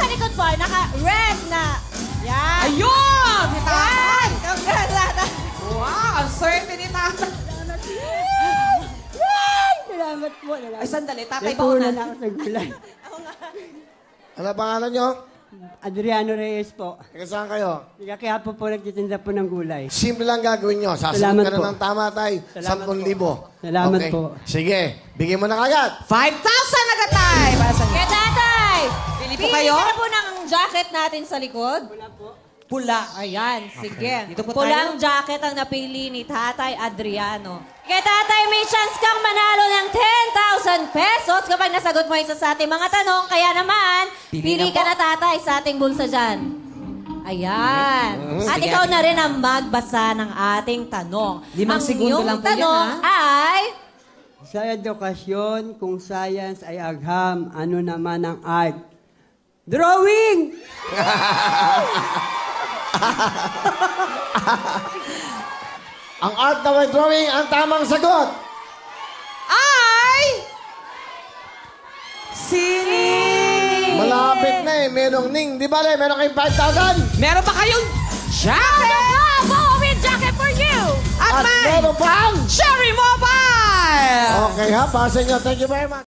likod po, naka-red na. Yan. Ayun! Si Tatay! Congrats, Tatay. Wow! Ang swerte ni Tatay. Salamat po. Ay, sandali. Tatay, May puhunan baunan. ako sa gulay. Ano pangalan nyo? Adriano Reyes po. Taga saan kayo? Kaya po nagtitinda po ng gulay. Simple lang gagawin nyo. Sasagot Salamat ka na po. ng tama, tay. Salamat 10,000. Salamat Okay. po. Sige, bigyan mo na kagad. 5,000 na Tatay! Para sa Kaya Tatay, Pili po kayo? ka na po ng jacket natin sa likod. Pula. Ayan, sige. Dito po Pulang tayo. jacket ang napili ni Tatay Adriano. Kaya Tatay, may chance kang manalo ng 10,000 pesos kapag nasagot mo isa sa ating mga tanong. Kaya naman, Pili na ka po. na Tatay sa ating bulsa dyan. Ayan. At Sige. ikaw na rin ang magbasa ng ating tanong. 5 segundo lang po yan, tanong ay... Sa edukasyon, kung science ay agham, ano naman ang art? Drawing! Ang art na may drawing, ang tamang sagot. Ay! Sining! Malapit na eh. Merong ning. Di ba, meron kayong 5,000? Meron pa kayong jacket! Bowen jacket for you! At At may meron pang... Cherry Mobile! Okay ha, para sa inyo. Thank you very much.